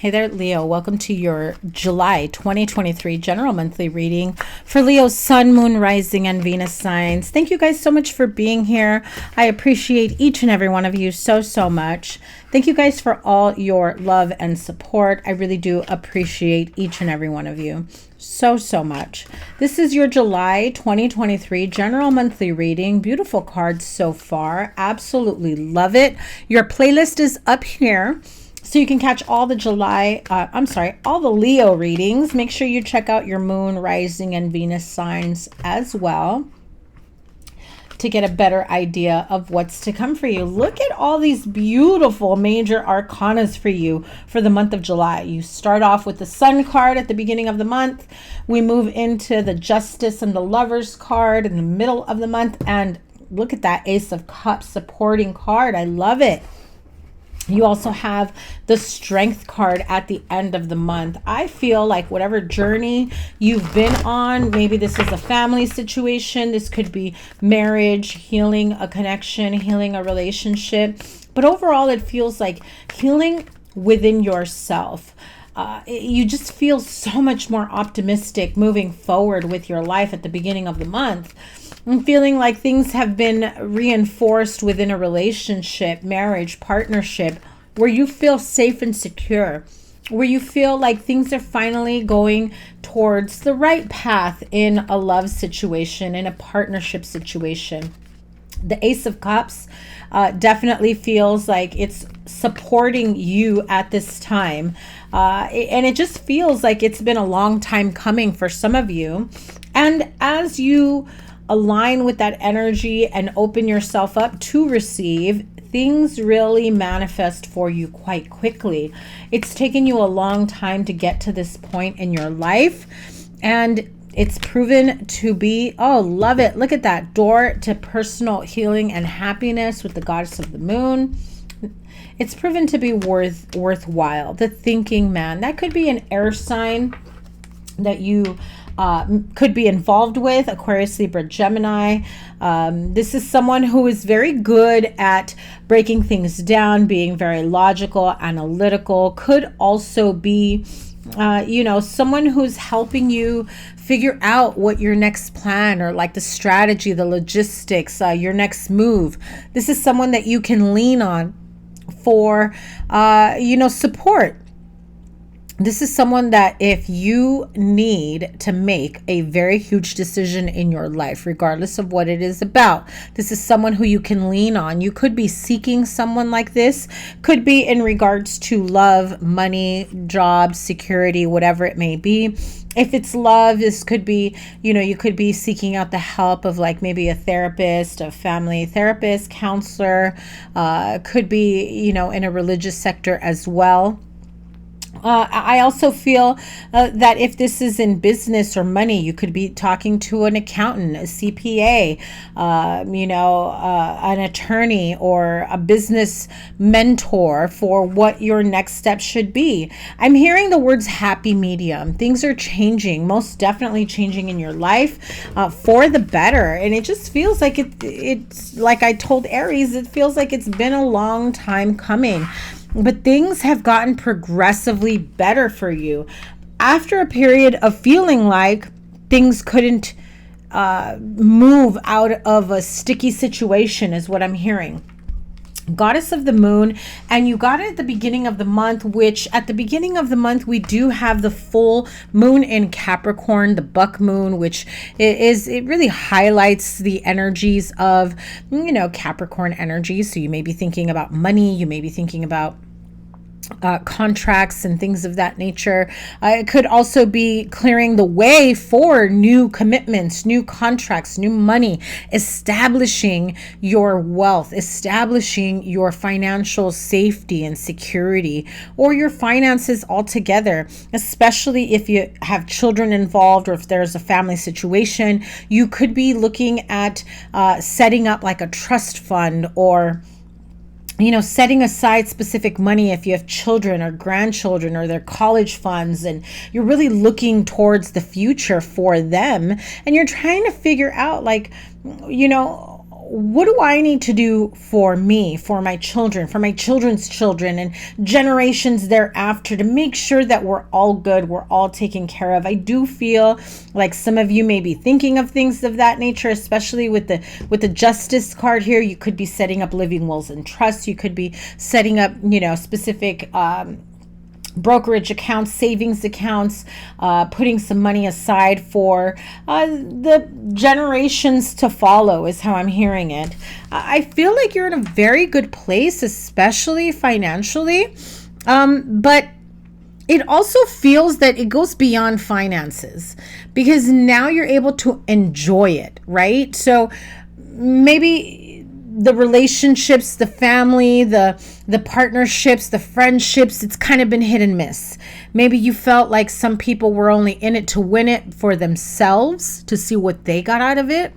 Hey there, Leo. Welcome to your July 2023 general monthly reading for Leo's Sun, Moon, Rising, and Venus signs. Thank you guys so much for being here. I appreciate each and every one of you so much. Thank you guys for all your love and support. I really do appreciate each and every one of you so much. This is your July 2023 general monthly reading. Beautiful cards so far. Absolutely love it. Your playlist is up here, so you can catch all the all the Leo readings. Make sure you check out your Moon, Rising, and Venus signs as well to get a better idea of what's to come for you. Look at all these beautiful major arcanas for you for the month of July. You start off with the Sun card at the beginning of the month. We move into the Justice and the Lovers card in the middle of the month. And look at that Ace of Cups supporting card. I love it. You also have the Strength card at the end of the month. I feel like whatever journey you've been on, maybe this is a family situation, this could be marriage, healing a connection, healing a relationship, but overall it feels like healing within yourself. You just feel so much more optimistic moving forward with your life at the beginning of the month. I'm feeling like things have been reinforced within a relationship, marriage, partnership, where you feel safe and secure, where you feel like things are finally going towards the right path in a love situation, in a partnership situation. The Ace of Cups definitely feels like it's supporting you at this time. And it just feels like it's been a long time coming for some of you. And as you align with that energy and open yourself up to receive, things really manifest for you quite quickly. It's taken you a long time to get to this point in your life, and it's proven to be, oh, love it. Look at that door to personal healing and happiness with the Goddess of the Moon. It's proven to be worthwhile. The Thinking Man, that could be an air sign that you could be involved with, Aquarius, Libra, Gemini. This is someone who is very good at breaking things down, being very logical, analytical. Could also be, someone who's helping you figure out what your next plan, or like the strategy, the logistics, your next move. This is someone that you can lean on for, support. This is someone that if you need to make a very huge decision in your life, regardless of what it is about, this is someone who you can lean on. You could be seeking someone like this. Could be in regards to love, money, job, security, whatever it may be. If it's love, this could be, you could be seeking out the help of like maybe a therapist, a family therapist, counselor, could be, in a religious sector as well. I also feel that if this is in business or money, you could be talking to an accountant, a CPA, an attorney, or a business mentor for what your next step should be. I'm hearing the words happy medium. Things are changing, most definitely changing in your life for the better. And it just feels like it's like I told Aries, it feels like it's been a long time coming. But things have gotten progressively better for you after a period of feeling like things couldn't move out of a sticky situation, is what I'm hearing. Goddess of the Moon, and you got it at the beginning of the month, which at the beginning of the month we do have the full moon in Capricorn, the buck moon, which it really highlights the energies of, Capricorn energy. So you may be thinking about money, you may be thinking about contracts and things of that nature. It could also be clearing the way for new commitments, new contracts, new money, establishing your wealth, establishing your financial safety and security, or your finances altogether, especially if you have children involved, or if there's a family situation. You could be looking at setting up like a trust fund, or setting aside specific money if you have children or grandchildren or their college funds, and you're really looking towards the future for them, and you're trying to figure out what do I need to do for me, for my children, for my children's children, and generations thereafter to make sure that we're all good, we're all taken care of? I do feel like some of you may be thinking of things of that nature, especially with the Justice card here. You could be setting up living wills and trusts. You could be setting up, specific brokerage accounts, savings accounts, putting some money aside for the generations to follow is how I'm hearing it. I feel like you're in a very good place, especially financially, but it also feels that it goes beyond finances, because now you're able to enjoy it, right? So maybe the relationships, the family, the partnerships, the friendships, it's kind of been hit and miss. Maybe you felt like some people were only in it to win it for themselves, to see what they got out of it.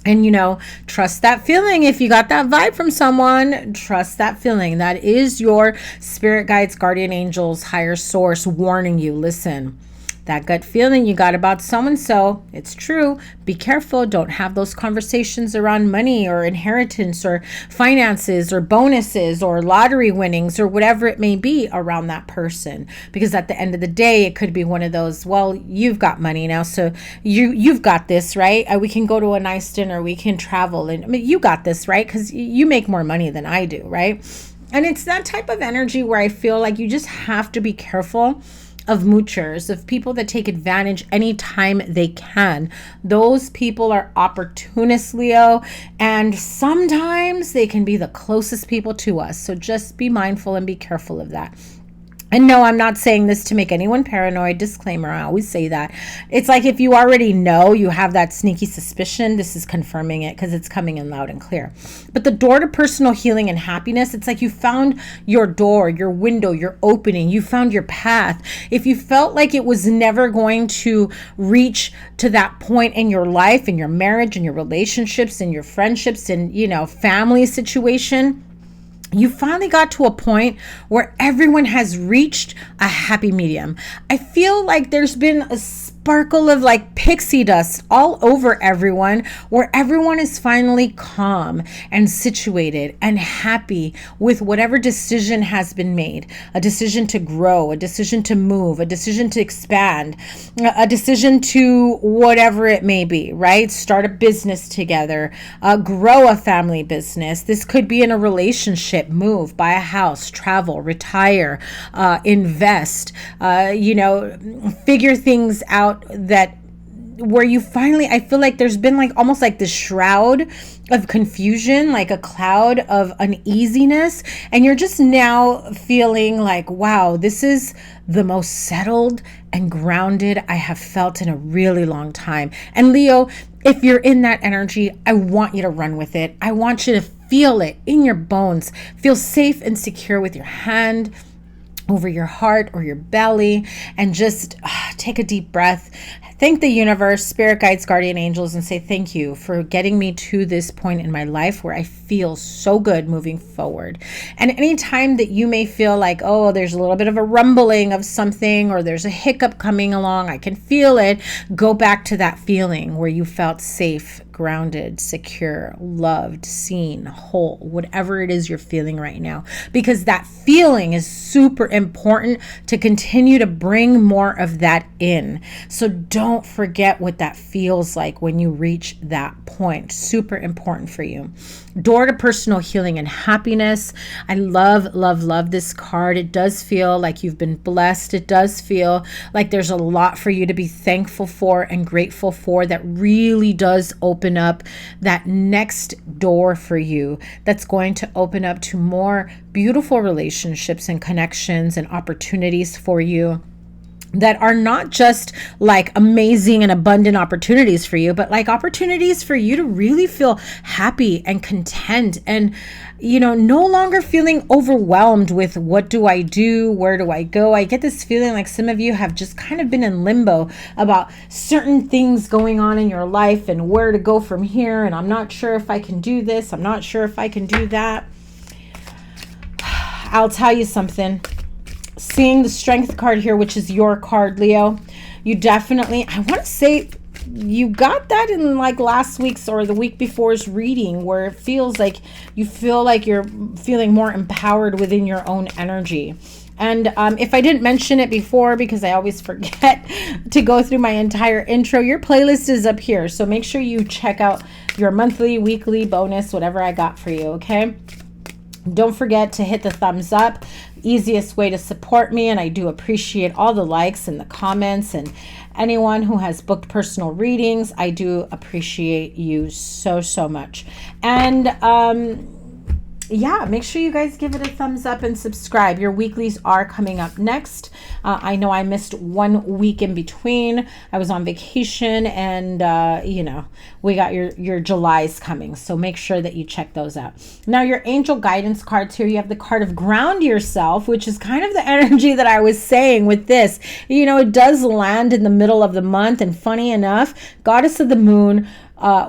And, trust that feeling. If you got that vibe from someone, trust that feeling. That is your spirit guides, guardian angels, higher source warning you. Listen, that gut feeling you got about so-and-so, it's true. Be careful. Don't have those conversations around money or inheritance or finances or bonuses or lottery winnings or whatever it may be around that person. Because at the end of the day, it could be one of those, well, you've got money now, so you've got this, right? We can go to a nice dinner. We can travel. And you got this, right? Because you make more money than I do, right? And it's that type of energy where I feel like you just have to be careful of moochers, of people that take advantage anytime they can. Those people are opportunists, Leo, and sometimes they can be the closest people to us. So just be mindful and be careful of that. And no, I'm not saying this to make anyone paranoid. Disclaimer, I always say that. It's like if you already know, you have that sneaky suspicion, this is confirming it because it's coming in loud and clear. But the door to personal healing and happiness, it's like you found your door, your window, your opening. You found your path. If you felt like it was never going to reach to that point in your life, in your marriage, in your relationships, in your friendships, and, family situation, you finally got to a point where everyone has reached a happy medium. I feel like there's been a sparkle of like pixie dust all over everyone, where everyone is finally calm and situated and happy with whatever decision has been made. A decision to grow, a decision to move, a decision to expand, a decision to whatever it may be, right? Start a business together, grow a family business. This could be in a relationship, move, buy a house, travel, retire, invest, figure things out that where you finally, I feel like there's been like almost like this shroud of confusion, like a cloud of uneasiness, and you're just now feeling like, wow, this is the most settled and grounded I have felt in a really long time. And Leo, if you're in that energy, I want you to run with it. I want you to feel it in your bones. Feel safe and secure with your hand over your heart or your belly, and just take a deep breath. Thank the universe, spirit guides, guardian angels, and say thank you for getting me to this point in my life where I feel so good moving forward. And anytime that you may feel like, oh, there's a little bit of a rumbling of something, or there's a hiccup coming along, I can feel it, go back to that feeling where you felt safe, grounded, secure, loved, seen, whole, whatever it is you're feeling right now, because that feeling is super important to continue to bring more of that in. So don't forget what that feels like when you reach that point. Super important for you. Door to personal healing and happiness. I love, love, love this card. It does feel like you've been blessed. It does feel like there's a lot for you to be thankful for and grateful for, that really does open up that next door for you, that's going to open up to more beautiful relationships and connections and opportunities for you, that are not just like amazing and abundant opportunities for you, but like opportunities for you to really feel happy and content and, no longer feeling overwhelmed with what do I do? Where do I go? I get this feeling like some of you have just kind of been in limbo about certain things going on in your life and where to go from here. And I'm not sure if I can do this. I'm not sure if I can do that. I'll tell you something. Seeing the strength card here, which is your card, Leo, you definitely, I want to say you got that in like last week's or the week before's reading, where it feels like you feel like you're feeling more empowered within your own energy. And if I didn't mention it before, because I always forget to go through my entire intro, your playlist is up here. So make sure you check out your monthly, weekly, bonus, whatever I got for you, okay? Don't forget to hit the thumbs up. Easiest way to support me, and I do appreciate all the likes and the comments, and anyone who has booked personal readings. I do appreciate you so, so much. And yeah, make sure you guys give it a thumbs up and subscribe. Your weeklies are coming up next. I know I missed 1 week in between. I was on vacation, and you know, we got your Julys coming. So make sure that you check those out. Now, your angel guidance cards here, you have the card of ground yourself, which is kind of the energy that I was saying with this. You know, it does land in the middle of the month, and funny enough, goddess of the moon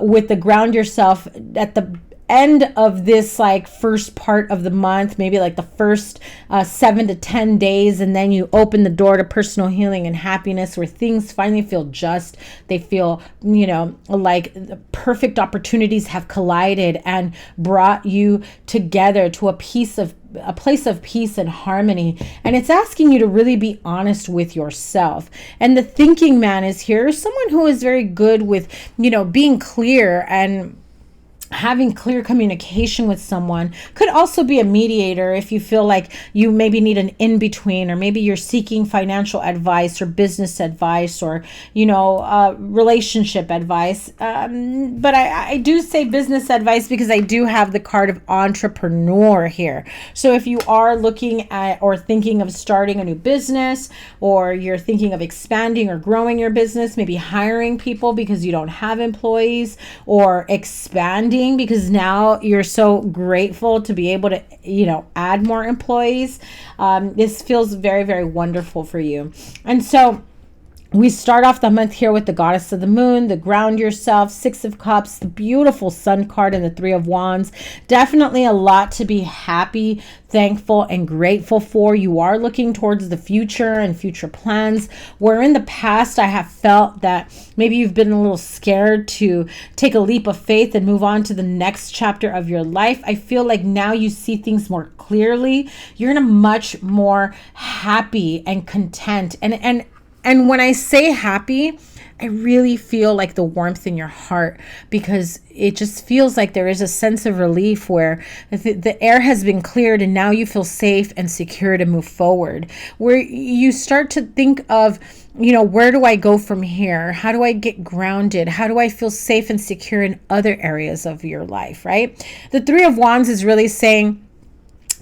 with the ground yourself at the end of this like first part of the month, maybe like the first 7 to 10 days, and then you open the door to personal healing and happiness, where things finally feel just. They feel, you know, like the perfect opportunities have collided and brought you together to a place of peace and harmony. And it's asking you to really be honest with yourself. And the thinking man is here, someone who is very good with, you know, being clear and having clear communication with someone. Could also be a mediator if you feel like you maybe need an in-between, or maybe you're seeking financial advice or business advice, or, you know, relationship advice. But I do say business advice because I do have the card of entrepreneur here. So if you are looking at or thinking of starting a new business, or you're thinking of expanding or growing your business, maybe hiring people because you don't have employees, or expanding because now you're so grateful to be able to, you know, add more employees. This feels very, very wonderful for you. And so we start off the month here with the goddess of the moon, the ground yourself, 6 of cups, the beautiful sun card, and the 3 of wands. Definitely a lot to be happy, thankful, and grateful for. You are looking towards the future and future plans, where in the past I have felt that maybe you've been a little scared to take a leap of faith and move on to the next chapter of your life. I feel like now you see things more clearly. You're in a much more happy and content, and when I say happy, I really feel like the warmth in your heart, because it just feels like there is a sense of relief where the air has been cleared, and now you feel safe and secure to move forward, where you start to think of, you know, where do I go from here? How do I get grounded? How do I feel safe and secure in other areas of your life, right? The 3 of wands is really saying,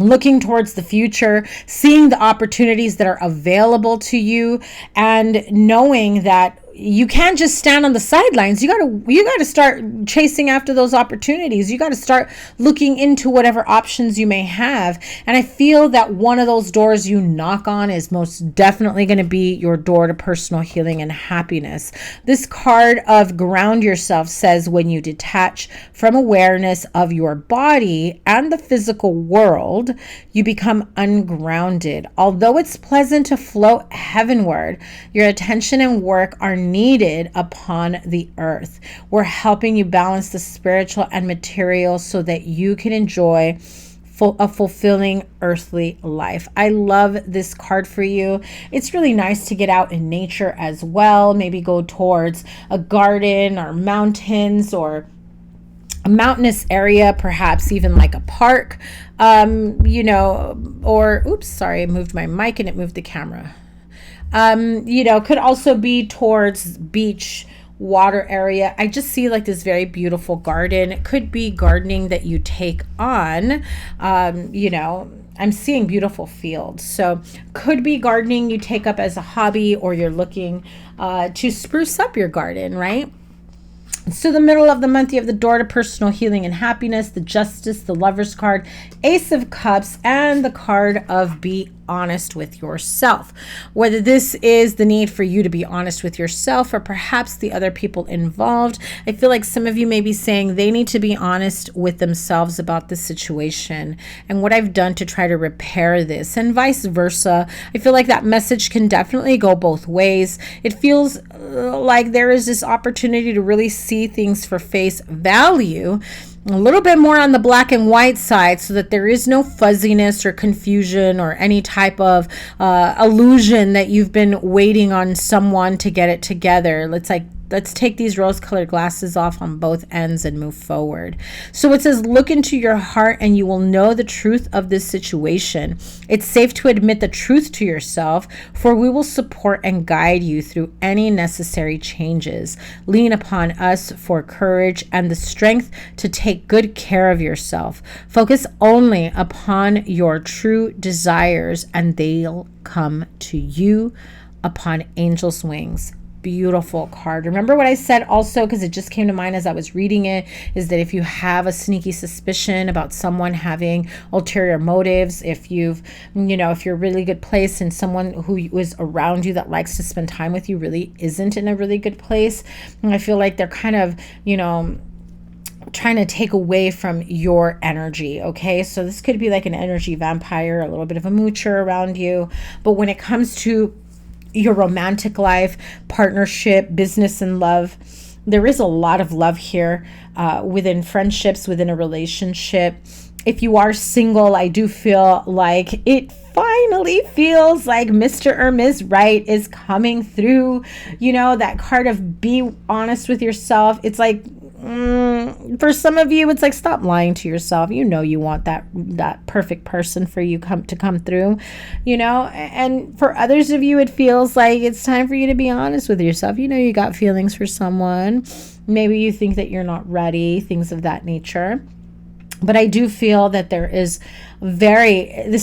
looking towards the future, seeing the opportunities that are available to you, and knowing that you can't just stand on the sidelines. You gotta start chasing after those opportunities. You gotta start looking into whatever options you may have. And I feel that one of those doors you knock on is most definitely going to be your door to personal healing and happiness. This card of ground yourself says, when you detach from awareness of your body and the physical world, you become ungrounded. Although it's pleasant to float heavenward, your attention and work are needed upon the earth. We're helping you balance the spiritual and material so that you can enjoy a fulfilling earthly life. I love this card for you. It's really nice to get out in nature as well. Maybe go towards a garden or mountains, or a mountainous area, perhaps even like a park, you know, or, oops, sorry, I moved my mic and it moved the camera. You know, could also be towards beach, water area. I just see like this very beautiful garden. It could be gardening that you take on. You know, I'm seeing beautiful fields. So could be gardening you take up as a hobby, or you're looking to spruce up your garden, right? So the middle of the month, you have the door to personal healing and happiness, the Justice, the Lover's card, Ace of Cups, and the card of Be honest with yourself. Whether this is the need for you to be honest with yourself or perhaps the other people involved, I feel like some of you may be saying they need to be honest with themselves about the situation and what I've done to try to repair this, and vice versa. I feel like that message can definitely go both ways. It feels like there is this opportunity to really see things for face value, a little bit more on the black and white side, so that there is no fuzziness or confusion or any type of illusion that you've been waiting on someone to get it together. Let's take these rose-colored glasses off on both ends and move forward. So it says, look into your heart and you will know the truth of this situation. It's safe to admit the truth to yourself, for we will support and guide you through any necessary changes. Lean upon us for courage and the strength to take good care of yourself. Focus only upon your true desires and they'll come to you upon angel's wings. Beautiful card. Remember what I said also, because it just came to mind as I was reading it, is that if you have a sneaky suspicion about someone having ulterior motives, if you're a really good place and someone who is around you that likes to spend time with you really isn't in a really good place, I feel like they're kind of, trying to take away from your energy. Okay, so this could be like an energy vampire, a little bit of a moocher around you. But when it comes to your romantic life, partnership, business, and love, there is a lot of love here within friendships, within a relationship. If you are single, I do feel like it finally feels like Mr. or Ms. Right is coming through. That card of be honest with yourself. It's like, for some of you, it's like, stop lying to yourself. You want that perfect person for you to come through, and for others of you, it feels like it's time for you to be honest with yourself. You got feelings for someone. Maybe you think that you're not ready, things of that nature. But I do feel that this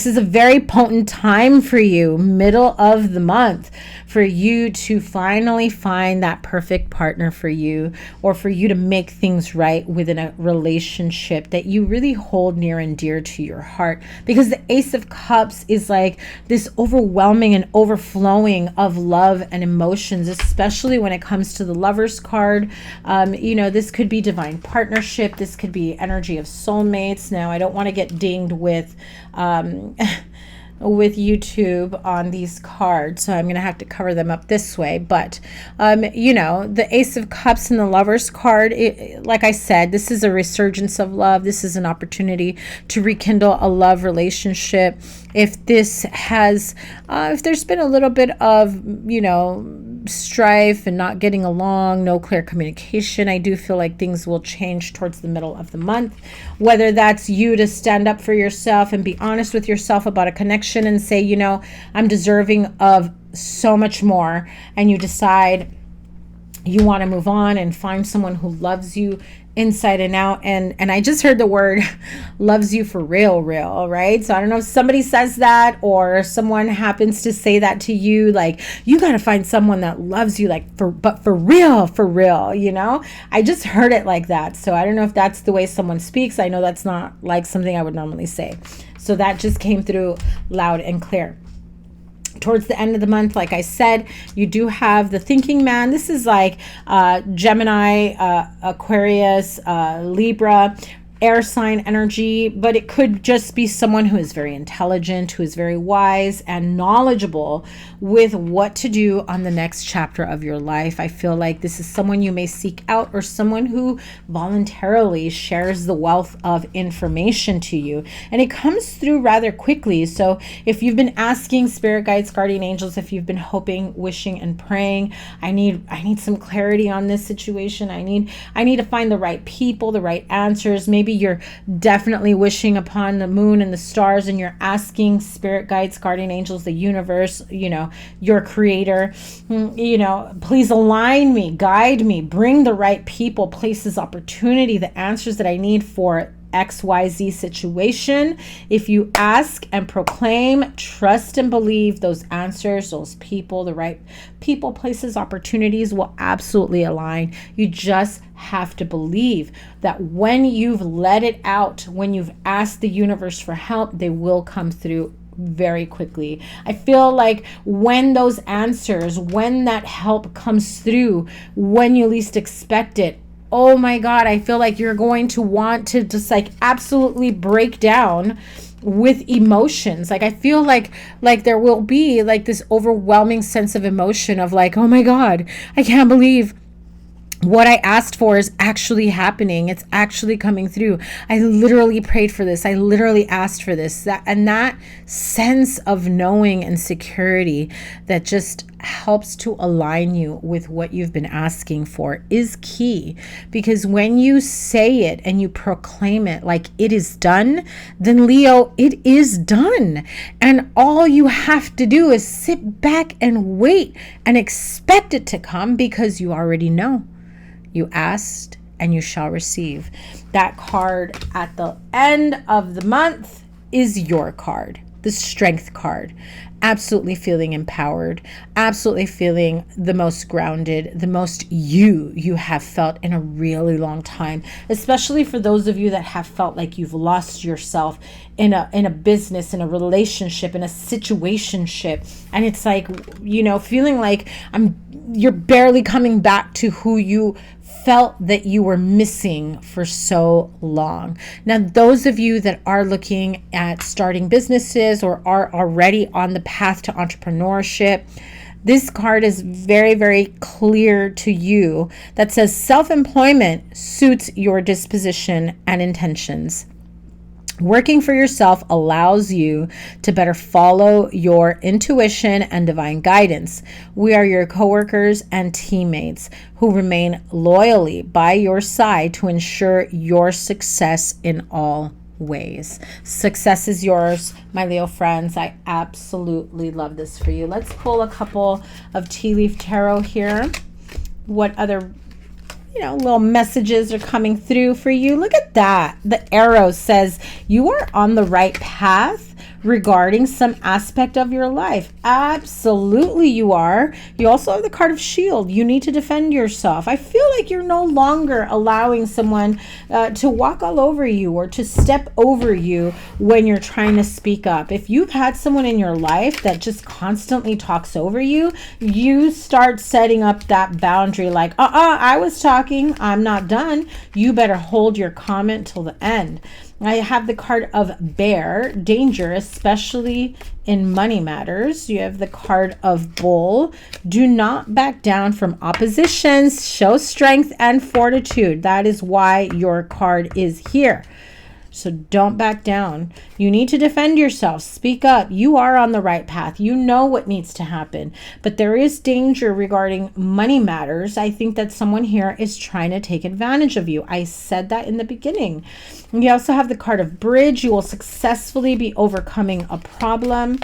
is a very potent time for you, middle of the month, for you to finally find that perfect partner for you, or for you to make things right within a relationship that you really hold near and dear to your heart. Because the Ace of Cups is like this overwhelming and overflowing of love and emotions, especially when it comes to the Lover's card. This could be divine partnership. This could be energy of soulmates. Now, I don't want to get dinged with YouTube on these cards, so I'm going to have to cover them up this way. But the Ace of Cups and the Lover's card, like I said, this is a resurgence of love. This is an opportunity to rekindle a love relationship. If there's been a little bit of strife and not getting along, no clear communication, I do feel like things will change towards the middle of the month. Whether that's you to stand up for yourself and be honest with yourself about a connection and say, I'm deserving of so much more, and you decide you want to move on and find someone who loves you inside and out. And I just heard the word loves you for real, right? So I don't know if somebody says that, or someone happens to say that to you, like, you got to find someone that loves you, but for real, I just heard it like that. So I don't know if that's the way someone speaks. I know that's not like something I would normally say. So that just came through loud and clear. Towards the end of the month, like I said, you do have the thinking man. This is like Gemini, Aquarius, Libra, air sign energy, but it could just be someone who is very intelligent, who is very wise and knowledgeable with what to do on the next chapter of your life. I feel like this is someone you may seek out, or someone who voluntarily shares the wealth of information to you, and it comes through rather quickly. So if you've been asking spirit guides, guardian angels, if you've been hoping, wishing, and praying, I need some clarity on this situation. I need to find the right people, the right answers. Maybe you're definitely wishing upon the moon and the stars, and you're asking spirit guides, guardian angels, the universe, your creator, please align me, guide me, bring the right people, places, opportunity, the answers that I need for XYZ situation. If you ask and proclaim, trust and believe, those answers, those people, the right people, places, opportunities will absolutely align. You just have to believe that when you've let it out, when you've asked the universe for help, they will come through very quickly. I feel like when those answers, when that help comes through, when you least expect it, oh my God, I feel like you're going to want to just like absolutely break down with emotions. Like I feel like there will be like this overwhelming sense of emotion of like, oh my God, I can't believe what I asked for is actually happening. It's actually coming through. I literally prayed for this. I literally asked for this. That sense of knowing and security that just helps to align you with what you've been asking for is key. Because when you say it and you proclaim it like it is done, then Leo, it is done. And all you have to do is sit back and wait and expect it to come, because you already know. You asked and you shall receive. That card at the end of the month is your card, the Strength card. Absolutely feeling empowered, absolutely feeling the most grounded, the most you have felt in a really long time, especially for those of you that have felt like you've lost yourself in a business, in a relationship, in a situationship. And it's like, you know, feeling like you're barely coming back to who you felt that you were missing for so long. Now, those of you that are looking at starting businesses or are already on the path to entrepreneurship, this card is very, very clear to you that says self-employment suits your disposition and intentions. Working for yourself allows you to better follow your intuition and divine guidance. We are your coworkers and teammates who remain loyally by your side to ensure your success in all ways. Success is yours, my Leo friends. I absolutely love this for you. Let's pull a couple of tea leaf tarot here. What other little messages are coming through for you? Look at that. The arrow says you are on the right path regarding some aspect of your life. Absolutely you are. You also have the card of shield. You need to defend yourself. I feel like you're no longer allowing someone to walk all over you or to step over you when you're trying to speak up. If you've had someone in your life that just constantly talks over you, you start setting up that boundary like, I was talking, I'm not done. You better hold your comment till the end. I have the card of bear, danger, especially in money matters. You have the card of bull. Do not back down from oppositions. Show strength and fortitude. That is why your card is here. So don't back down. You need to defend yourself. Speak up. You are on the right path. You know what needs to happen. But there is danger regarding money matters. I think that someone here is trying to take advantage of you. I said that in the beginning. You also have the card of bridge. You will successfully be overcoming a problem.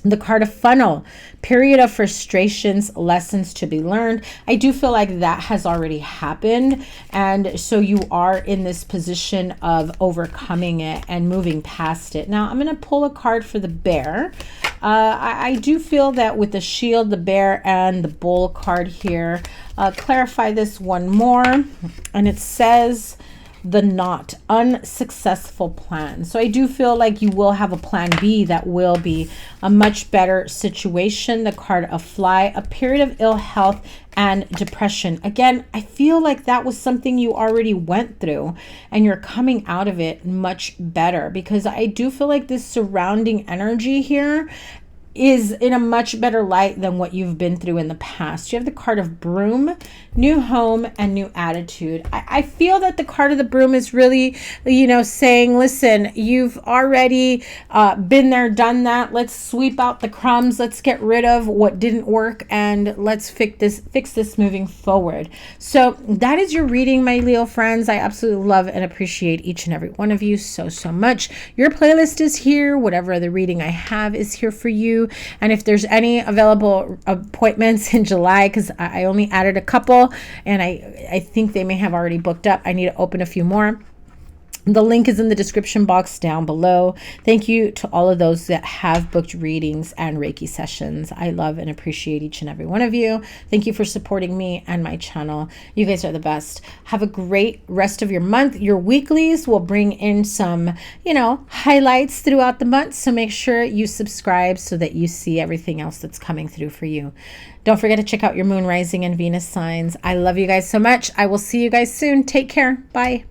The card of funnel, period of frustrations, lessons to be learned. I do feel like that has already happened. And so you are in this position of overcoming it and moving past it. Now I'm going to pull a card for the bear. I do feel that with the shield, the bear, and the bull card here, clarify this one more. And it says the not unsuccessful plan. So I do feel like you will have a plan B that will be a much better situation. The card of fly, a period of ill health and depression. Again, I feel like that was something you already went through and you're coming out of it much better, because I do feel like this surrounding energy here is in a much better light than what you've been through in the past. You have the card of broom, new home, and new attitude. I feel that the card of the broom is really, saying, listen, you've already been there, done that. Let's sweep out the crumbs. Let's get rid of what didn't work, and let's fix this moving forward. So that is your reading, my Leo friends. I absolutely love and appreciate each and every one of you so much. Your playlist is here. Whatever other reading I have is here for you. And if there's any available appointments in July, because I only added a couple and I think they may have already booked up, I need to open a few more. The link is in the description box down below. Thank you to all of those that have booked readings and Reiki sessions. I love and appreciate each and every one of you. Thank you for supporting me and my channel. You guys are the best. Have a great rest of your month. Your weeklies will bring in some, highlights throughout the month. So make sure you subscribe so that you see everything else that's coming through for you. Don't forget to check out your moon, rising, and Venus signs. I love you guys so much. I will see you guys soon. Take care. Bye.